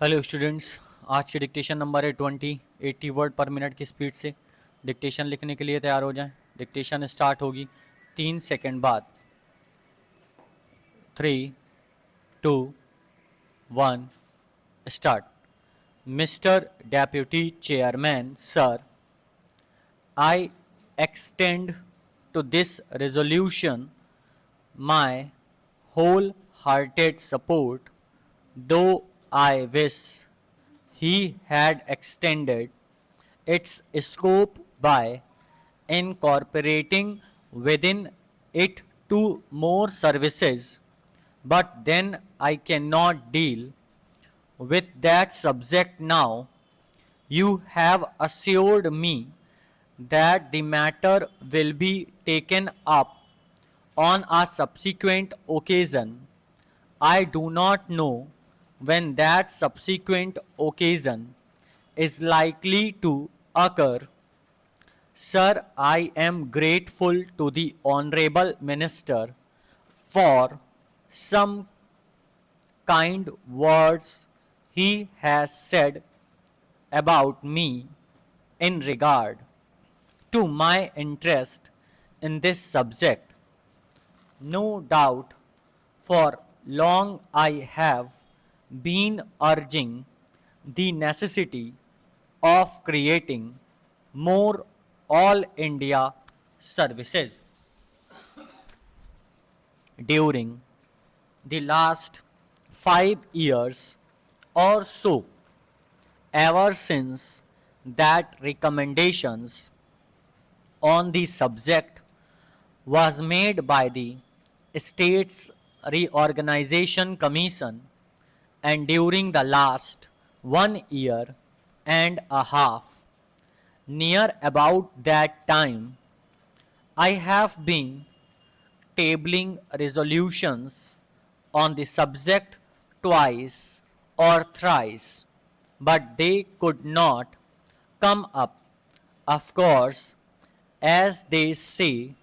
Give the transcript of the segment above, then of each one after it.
Hello students. आज की dictation number है 80 वर्ड पर मिनट की स्पीड से डिक्टेशन लिखने के लिए तैयार हो जाएं। डिक्टेशन स्टार्ट होगी 3 सेकंड बाद। 3, 2, 1 start. Mister deputy chairman sir, I extend to this resolution my wholehearted support, though I wish he had extended its scope by incorporating within it two more services. But then I cannot deal with that subject now. You have assured me that the matter will be taken up on a subsequent occasion. I do not know when that subsequent occasion is likely to occur. Sir, I am grateful to the Honorable Minister for some kind words he has said about me in regard to my interest in this subject. No doubt, for long I have been urging the necessity of creating more all India services. During the last 5 years or so, ever since that recommendations on the subject was made by the States Reorganization Commission, and during the last 1 year and a half, near about that time, I have been tabling resolutions on the subject twice or thrice, but they could not come up. Of course, as they say,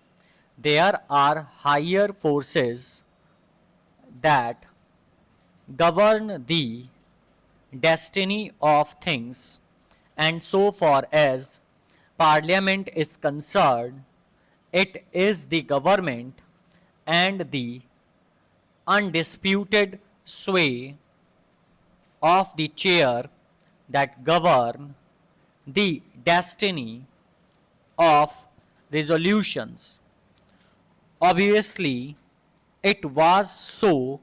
there are higher forces that govern the destiny of things, and so far as Parliament is concerned, it is the government and the undisputed sway of the chair that govern the destiny of resolutions. Obviously, it was so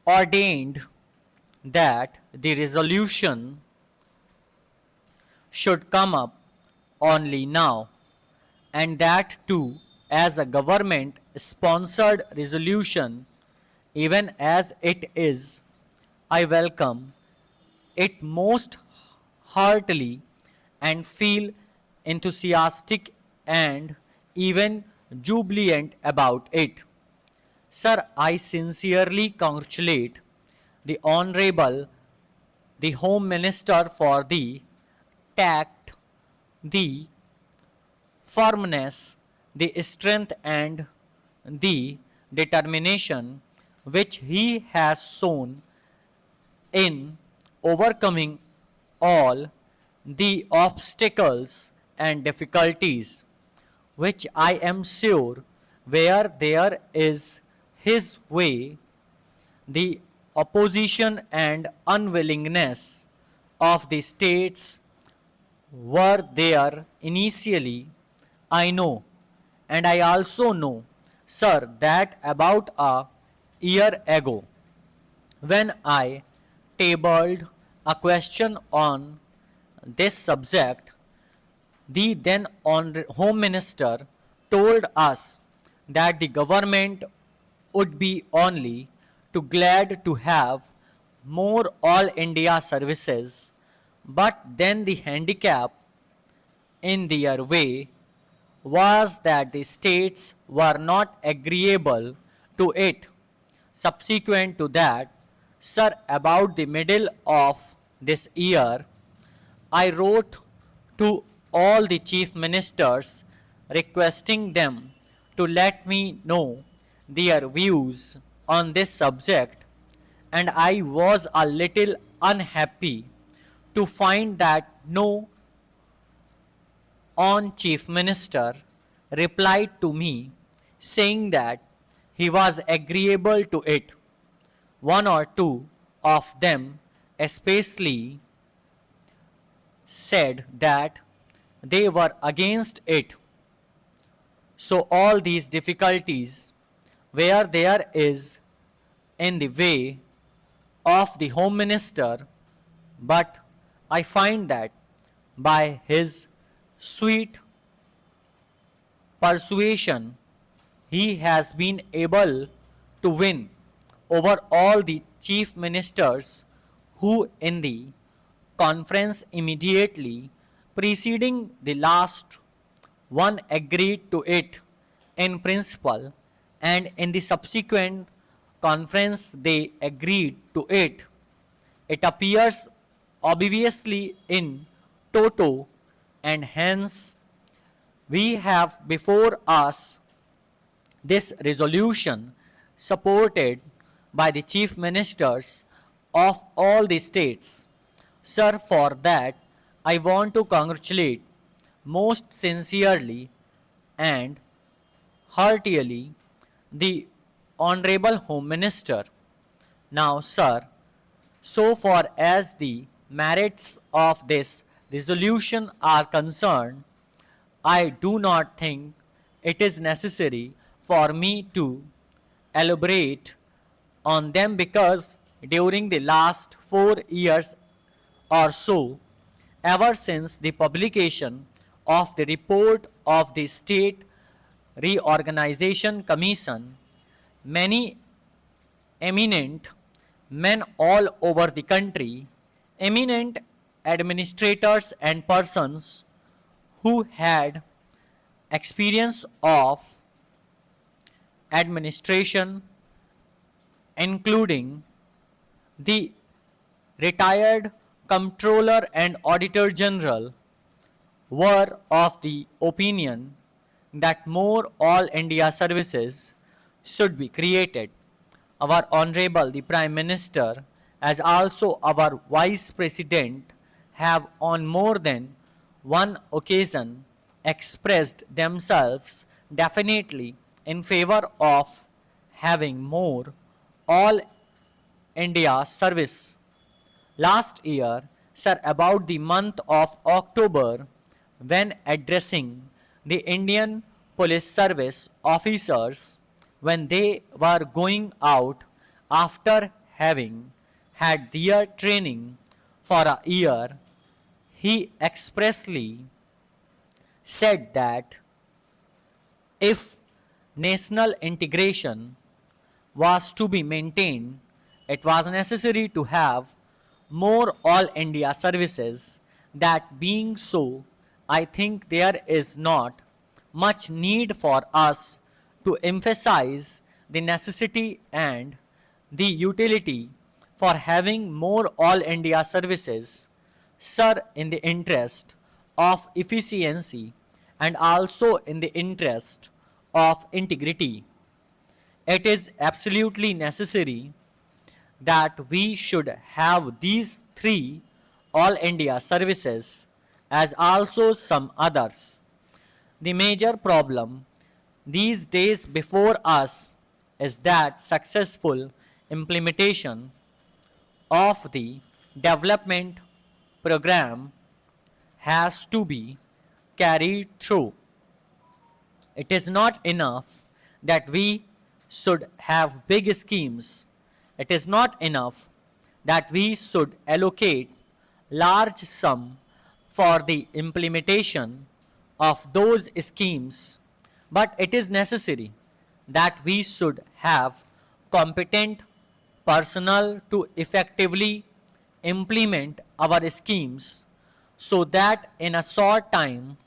ordained that the resolution should come up only now, and that too as a government sponsored resolution. Even as it is, I welcome it most heartily and feel enthusiastic and even jubilant about it. Sir, I sincerely congratulate the Honorable the Home Minister for the tact, the firmness, the strength, and the determination which he has shown in overcoming all the obstacles and difficulties, which I am sure where there is his way, the opposition and unwillingness of the states were there initially. I know, and I also know, sir, that about a year ago, when I tabled a question on this subject, the then Home Minister told us that the government would be only too glad to have more all India services, but then the handicap in their way was that the states were not agreeable to it. Subsequent to that, sir, about the middle of this year, I wrote to all the chief ministers requesting them to let me know their views on this subject, and I was a little unhappy to find that no on Chief Minister replied to me saying that he was agreeable to it. One or two of them especially said that they were against it. So all these difficulties where there is in the way of the Home Minister, but I find that by his sweet persuasion he has been able to win over all the chief ministers who in the conference immediately preceding the last one agreed to it in principle, and in the subsequent conference they agreed to it. It appears obviously in toto, and hence we have before us this resolution supported by the chief ministers of all the states. Sir, for that I want to congratulate most sincerely and heartily the Honorable Home Minister. Now, sir, so far as the merits of this resolution are concerned, I do not think it is necessary for me to elaborate on them because during the last 4 years or so, ever since the publication of the report of the State Reorganization Commission, many eminent men all over the country, eminent administrators and persons who had experience of administration, including the retired Comptroller and Auditor General, were of the opinion that more All India services should be created. Our Honorable the Prime Minister, as also our Vice President, have on more than one occasion expressed themselves definitely in favor of having more All India service. Last year, sir, about the month of October, when addressing the Indian Police Service officers when they were going out after having had their training for a year, he expressly said that if national integration was to be maintained, it was necessary to have more All India services. That being so, I think there is not much need for us to emphasize the necessity and the utility for having more All India services, sir, in the interest of efficiency and also in the interest of integrity. It is absolutely necessary that we should have these three All India services as also some others. The major problem these days before us is that successful implementation of the development program has to be carried through. It is not enough that we should have big schemes. It is not enough that we should allocate large sum for the implementation of those schemes, but it is necessary that we should have competent personnel to effectively implement our schemes so that in a short time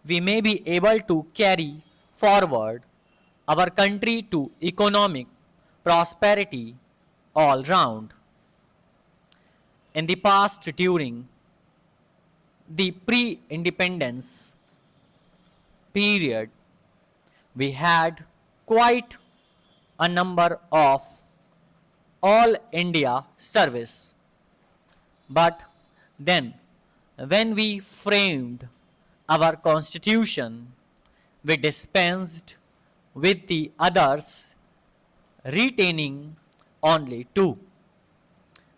we may be able to carry forward our country to economic prosperity all round. In the past, during the pre-independence period, we had quite a number of all India service. But then, when we framed our constitution, we dispensed with the others, retaining only two.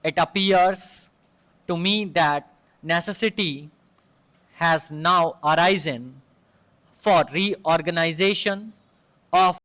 It appears to me that necessity has now arisen for reorganization of